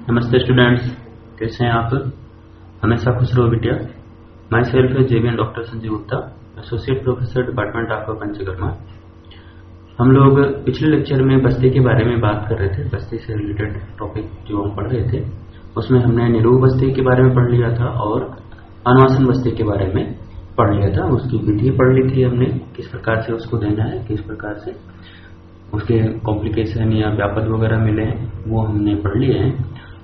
नमस्ते स्टूडेंट्स, कैसे हैं आप? हमेशा खुश रहो बेटिया। माई सेल्फ है JBN doctor Sanjay Gupta, associate professor department of panchakarma. हम लोग पिछले लेक्चर में बस्ती के बारे में बात कर रहे थे। बस्ती से रिलेटेड टॉपिक जो हम पढ़ रहे थे उसमें हमने निरूह बस्ती के बारे में पढ़ लिया था और अनुवासन बस्ती के बारे में पढ़ लिया था। उसकी विधि पढ़ ली थी हमने, किस प्रकार से उसको देना है, किस प्रकार से उसके कॉम्प्लिकेशन या व्यापक वगैरह मिले हैं, वो हमने पढ़ लिए हैं।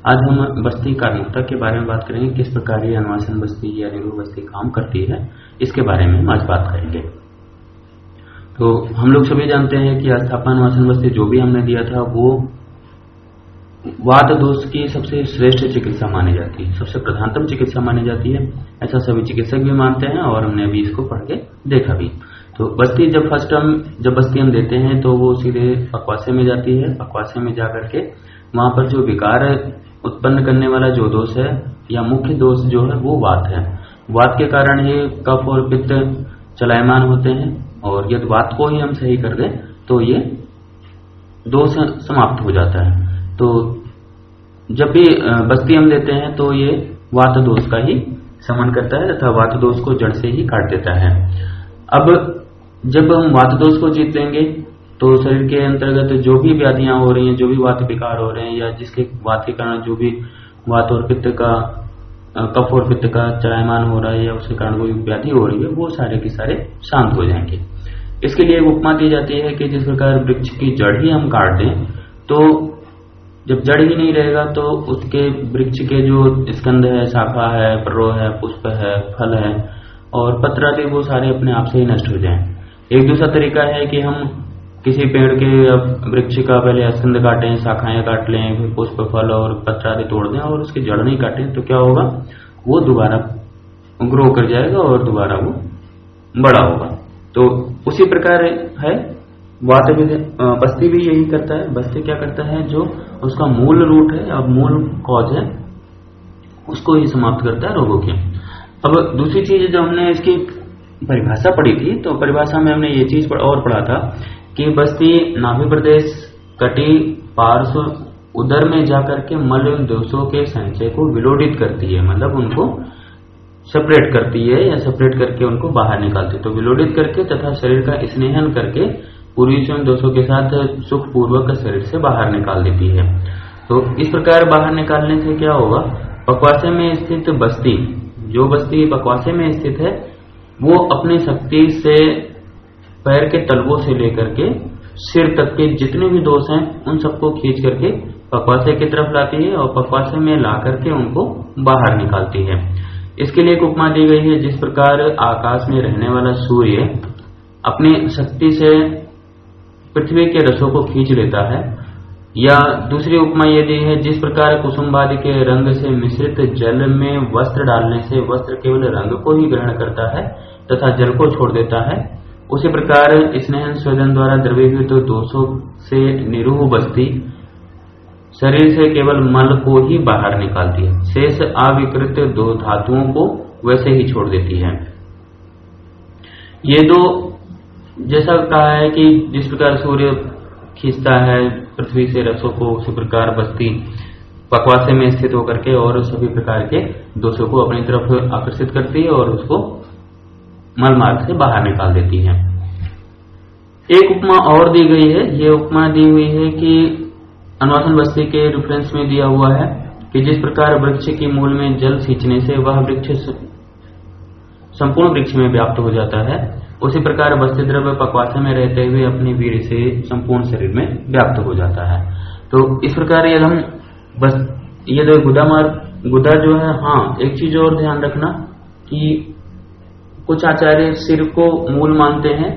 आज हम बस्ती कार्मिकता के बारे में बात करेंगे, किस प्रकार ये अनुवासन बस्ती या निरूह बस्ती काम करती है, इसके बारे में हम आज बात करेंगे। तो हम लोग सभी जानते हैं कि अस्थापना अनुवासन बस्ती जो भी हमने दिया था वो वात दोष की सबसे श्रेष्ठ चिकित्सा मानी जाती है, सबसे प्रधानतम चिकित्सा मानी जाती है। ऐसा सभी चिकित्सक भी मानते हैं और हमने अभी इसको पढ़ के देखा भी। तो बस्ती जब बस्ती हम देते हैं तो वो सीधे पक्वासे में जाती है। पक्वासे में जाकर के वहां पर जो विकार उत्पन्न करने वाला जो दोष है या मुख्य दोष जो है वो वात है। वात के कारण ही कफ और पित्त चलायमान होते हैं और यदि वात को ही हम सही कर दें तो ये दोष समाप्त हो जाता है। तो जब भी बस्ती हम देते हैं तो ये वात दोष का ही शमन करता है तथा वात दोष को जड़ से ही काट देता है। अब जब हम वात दोष को जीत लेंगे तो शरीर के अंतर्गत जो भी व्याधियां हो रही हैं, जो भी वात विकार हो रहे हैं या जिसके वात के कारण जो भी वात और पित्त का कफ और पित्त का चलायमान हो रहा है या उसके कारण कोई व्याधि हो रही है, वो सारे के सारे शांत हो जाएंगे। इसके लिए एक उपमा दी जाती है कि जिस प्रकार वृक्ष की जड़ ही हम काट दें तो जब जड़ ही नहीं रहेगा तो उसके वृक्ष के जो स्कंद है, शाखा है, पर्रो है, पुष्प है, फल है और पत्र आदि वो सारे अपने आप से ही नष्ट हो जाएं। एक दूसरा तरीका है कि हम किसी पेड़ के वृक्ष का पहले स्कंद काटें, शाखाएं काट लें, फिर पुष्प, फल और पत्र आदि तोड़ दें और उसकी जड़ नहीं काटें तो क्या होगा, वो दोबारा ग्रो कर जाएगा और दोबारा वो बड़ा होगा। तो उसी प्रकार है वात बस्ती भी यही करता है। बस्ती क्या करता है, जो उसका मूल रूट है, अब मूल कॉज है, उसको ही समाप्त करता है रोगों के। अब दूसरी चीज जो हमने इसकी परिभाषा पढ़ी थी तो परिभाषा में हमने ये चीज और पढ़ा था कि बस्ती नाभि प्रदेश, कटी, पार्श्व, उदर में जाकर के मल एवं दोषों के संचय को विलोडित करती है, मतलब उनको सेपरेट करती है या सेपरेट करके उनको बाहर निकालती है। तो विलोडित करके तथा शरीर का स्नेहन करके पूर्वी एवं दोषों के साथ सुख पूर्वक शरीर से बाहर निकाल देती है। तो इस प्रकार बाहर निकालने से क्या होगा, पक्वासे में स्थित बस्ती, जो बस्ती पक्वासे में स्थित है वो अपनी शक्ति से पैर के तलवों से लेकर के सिर तक के जितने भी दोष हैं उन सबको खींच करके पक्वासे की तरफ लाती है और पक्वासे में ला करके उनको बाहर निकालती है। इसके लिए एक उपमा दी गई है, जिस प्रकार आकाश में रहने वाला सूर्य अपनी शक्ति से पृथ्वी के रसों को खींच लेता है, या दूसरी उपमा ये दी है, जिस प्रकार कुसुम्भादि के रंग से मिश्रित जल में वस्त्र डालने से वस्त्र केवल रंग को ही ग्रहण करता है तथा जल को छोड़ देता है, उसी प्रकार स्नेहन स्वेदन द्वारा द्रवीभूत दोषों से निरूह बस्ती शरीर से केवल मल को ही बाहर निकालती है, शेष अविकृत दो धातुओं को वैसे ही छोड़ देती है। ये दो जैसा कहा है कि जिस प्रकार सूर्य खींचता है पृथ्वी से रसों को, उसी प्रकार बस्ती पक्वासे में स्थित होकर के और सभी प्रकार के दोषों को अपनी तरफ आकर्षित करती है और उसको मल मार्ग से बाहर निकाल देती है। एक उपमा और दी गई है, ये उपमा दी हुई है कि अनुवासन बस्ती के रेफरेंस में दिया हुआ है कि जिस प्रकार वृक्ष की मूल में जल सींचने से वह वृक्ष संपूर्ण वृक्ष में व्याप्त हो जाता है, उसी प्रकार बस्ती द्रव्य पक्वासे में रहते हुए अपनी वीर से संपूर्ण शरीर में व्याप्त हो जाता है। तो इस प्रकार यदि हम बस ये दो गुदा जो है, हाँ एक चीज और ध्यान रखना कि कुछ आचार्य सिर को मूल मानते हैं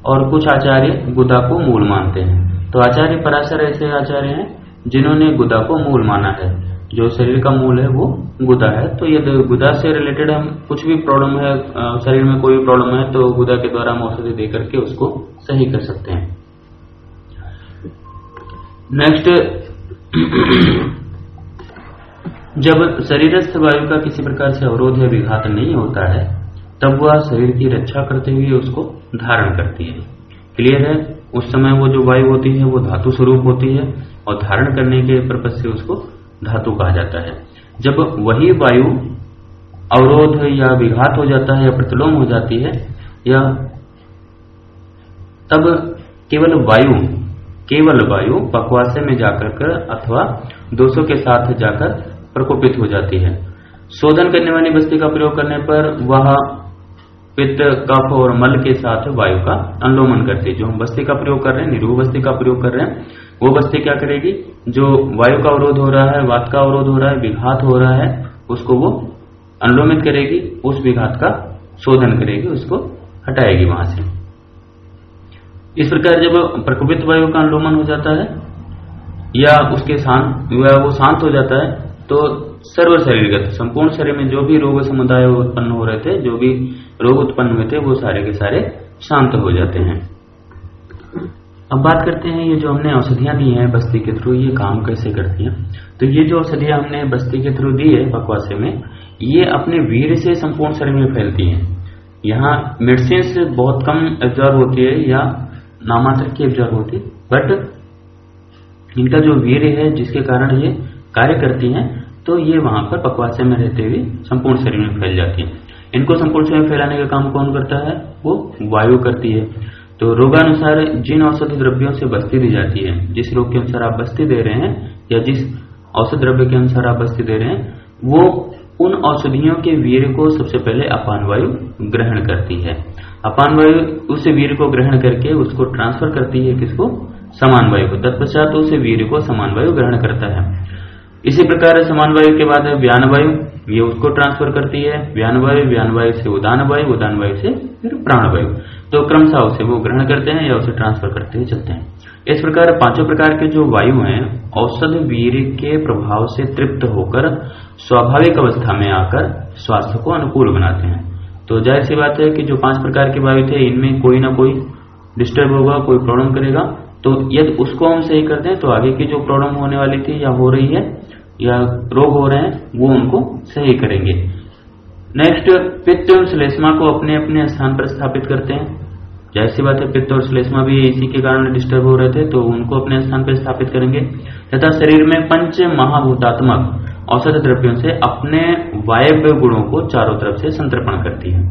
और कुछ आचार्य गुदा को मूल मानते हैं। तो आचार्य पराशर ऐसे आचार्य हैं जिन्होंने गुदा को मूल माना है, जो शरीर का मूल है वो गुदा है। तो यदि गुदा से रिलेटेड हम कुछ भी प्रॉब्लम है, शरीर में कोई प्रॉब्लम है, तो गुदा के द्वारा हम औषधि दे करके उसको सही कर सकते हैं। नेक्स्ट, जब शरीरस्थ वायु का किसी प्रकार से अवरोध या विघात नहीं होता है तब वह शरीर की रक्षा करते हुए उसको धारण करती है। क्लियर है? उस समय वो जो वायु होती है वो धातु स्वरूप होती है और धारण करने के पर्पज से उसको धातु कहा जाता है। जब वही वायु अवरोध या विघात हो जाता है या प्रतिलोम हो जाती है, या तब केवल वायु पक्वाशय में जाकर अथवा दोषों के साथ जाकर प्रकोपित हो जाती है। शोधन करने वाली बस्ती का प्रयोग करने पर वह पित्त, कफ और मल के साथ वायु का अनुलोमन करती है। जो हम बस्ती का प्रयोग कर रहे हैं, निरूह बस्ती का प्रयोग कर रहे हैं, वो बस्ती क्या करेगी, जो वायु का अवरोध हो रहा है, वात का अवरोध हो रहा है, विघात हो रहा है, उसको वो अनुलोमित करेगी, उस विघात का शोधन करेगी, उसको हटाएगी वहां से। इस प्रकार जब प्रकोपित वायु का अनुलोमन हो जाता है या वो शांत हो जाता है, तो सर्व शरीरगत संपूर्ण शरीर में जो भी रोग समुदाय उत्पन्न हो रहे थे, जो भी रोग उत्पन्न हुए थे, वो सारे के सारे शांत हो जाते हैं। अब बात करते हैं, ये जो हमने औषधियां दी हैं बस्ती के थ्रू, ये काम कैसे करती हैं। तो ये जो औषधियां हमने बस्ती के थ्रू दी है पक्वाशय में, ये अपने वीर्य से संपूर्ण शरीर में फैलती हैं। यहाँ मेडिसिन बहुत कम एब्जॉर्ब होती है या नामात्र की एब्जॉर्ब होती है, बट इनका जो वीर्य है जिसके कारण ये कार्य करती हैं, तो ये वहां पर पक्वाशय में रहते हुए संपूर्ण शरीर में फैल जाती हैं। इनको संपूर्ण शरीर में फैलाने का काम कौन करता है, वो वायु करती है। तो रोगानुसार जिन औषधि द्रव्यों से बस्ती दी जाती है, जिस रोग के अनुसार आप बस्ती दे रहे हैं या जिस औषध द्रव्य के अनुसार आप बस्ती दे रहे हैं, वो उन औषधियों के वीर्य को सबसे पहले अपान वायु ग्रहण करती है। अपान वायु उस वीर्य को ग्रहण करके उसको ट्रांसफर करती है किसको, समान वायु को। तत्पश्चात उस वीर्य को समान वायु ग्रहण करता है। इसी प्रकार समान वायु के बाद व्यान वायु, ये उसको ट्रांसफर करती है। व्यान वायु से उदान वायु से फिर प्राण वायु। तो क्रमशः उसे वो ग्रहण करते हैं या उसे ट्रांसफर करते हुए चलते हैं। इस प्रकार पांचों प्रकार के जो वायु हैं, औषध वीर्य के प्रभाव से तृप्त होकर स्वाभाविक अवस्था में आकर स्वास्थ्य को अनुकूल बनाते हैं। तो जाहिर सी बात है कि जो 5 प्रकार के वायु थे, इनमें कोई ना कोई डिस्टर्ब होगा, कोई प्रॉब्लम करेगा। तो यदि उसको हम सही कर दें तो आगे की जो प्रॉब्लम होने वाली थी या हो रही है या रोग हो रहे हैं, वो उनको सही करेंगे। नेक्स्ट, पित्त और श्लेष्मा को अपने अपने स्थान पर स्थापित करते हैं। जाहिर सी बात है, पित्त और श्लेष्मा भी इसी के कारण डिस्टर्ब हो रहे थे, तो उनको अपने स्थान पर स्थापित करेंगे। तथा शरीर में पंच महाभूतात्मक औषध द्रव्यों से अपने वायव्य गुणों को चारों तरफ से संतर्पण करती है।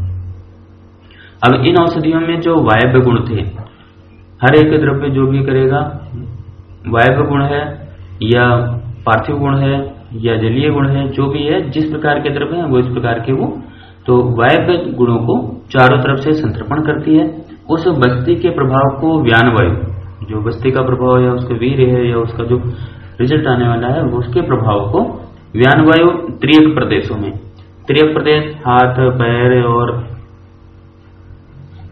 अब इन औषधियों में जो वायव्य गुण थे, हर एक द्रव्य जो भी करेगा, वायव्य गुण है या पार्थिव गुण है या जलीय गुण है, जो भी है, जिस प्रकार के द्रव्य हैं वो इस प्रकार के वो, तो वायव्य गुणों को चारों तरफ से संतर्पण करती है। उस बस्ती के प्रभाव को व्यान वायु, जो बस्ती का प्रभाव है, उसका वीर्य है या उसका जो रिजल्ट आने वाला है, उसके प्रभाव को व्यान वायु त्रियक प्रदेशों में, त्रियक प्रदेश हाथ, पैर और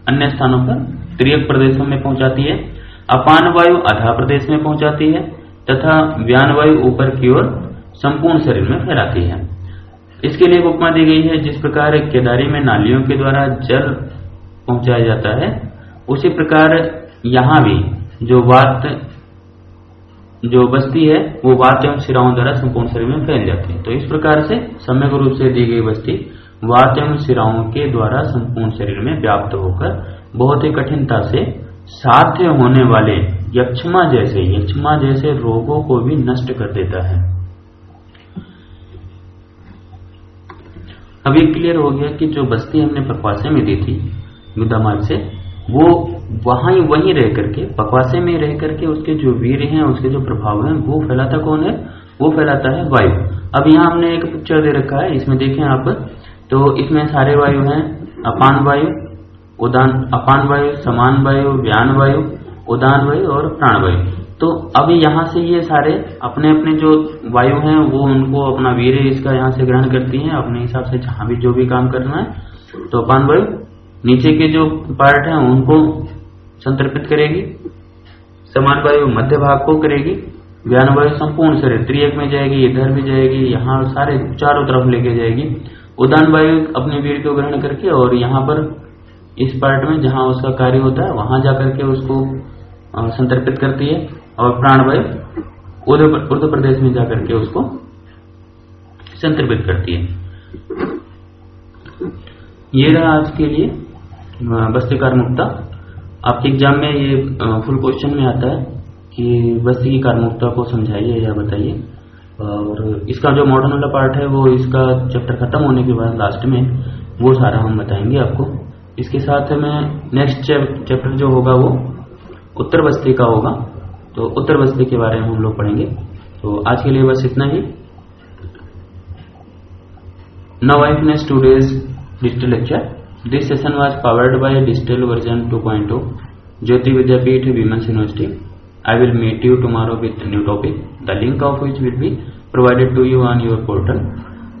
अन्य स्थानों पर त्रियक प्रदेशों में पहुंचाती है। अपान वायु अधा प्रदेश में पहुंचाती है तथा व्यान वायु ऊपर की ओर संपूर्ण शरीर में फैलाती है। इसके लिए उपमा दी गई है, जिस प्रकार केदारी में नालियों के द्वारा जल पहुंचाया जाता है, उसी प्रकार यहाँ भी जो बस्ती है वो वात एवं शिराओं द्वारा संपूर्ण शरीर में फैल जाती है। तो इस प्रकार से सम्यक रूप से दी गई बस्ती वात एवं शिराओं के द्वारा संपूर्ण शरीर में व्याप्त होकर बहुत ही कठिनता से साध्य होने वाले यक्षमा जैसे रोगों को भी नष्ट कर देता है। अब ये क्लियर हो गया कि जो बस्ती हमने पक्वाशय में दी थी गुदामार्ग से, वो वहीं रह करके, पक्वाशय में रह करके उसके जो वीर्य हैं, उसके जो प्रभाव हैं, वो फैलाता कौन है, वो फैलाता है वायु। अब यहाँ हमने एक पिक्चर दे रखा है, इसमें देखें आप, तो इसमें सारे वायु हैं, अपान वायु, अपान वायु, समान वायु, व्यान वायु, उदान वायु और प्राण वायु। तो अब यहाँ से ये सारे अपने अपने जो वायु हैं, वो उनको अपना वीर्य इसका यहाँ से ग्रहण करती हैं अपने हिसाब से, जहां भी जो भी काम करना है। तो अपान वायु नीचे के जो पार्ट हैं उनको संतर्पित करेगी, समान वायु मध्य भाग को करेगी, व्यान वायु संपूर्ण शरीर त्रियक में जाएगी, इधर भी जाएगी, यहाँ सारे चारों तरफ लेके जाएगी। उदान वायु अपने वीर्य को ग्रहण करके और यहाँ पर इस पार्ट में जहां उसका कार्य होता है वहां जाकर के उसको संतर्पित करती है, और प्राण वायु ऊर्ध्व प्रदेश में जाकर के उसको संतर्पित करती है। ये रहा आज के लिए बस्ती कार्मुकता। आपके एग्जाम में ये फुल क्वेश्चन में आता है कि बस्ती की कार्मुकता को समझाइए या बताइए। और इसका जो मॉडर्न वाला पार्ट है वो इसका चैप्टर खत्म होने के बाद लास्ट में वो सारा हम बताएंगे आपको। इसके साथ में नेक्स्ट चैप्टर जो होगा वो उत्तर बस्ती का होगा, तो उत्तर बस्ती के बारे में हम लोग पढ़ेंगे। तो आज के लिए बस इतना ही। Now I finish today's digital lecture. This session was powered by digital version 2.0 Jyoti Vidyapeeth women's university. I will meet you tomorrow with a new topic, the link of which will be provided to you on your portal.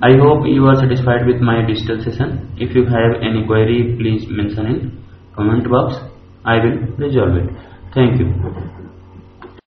I hope you are satisfied with my digital session. If you have any query, please mention in comment box. I will resolve it. Thank you.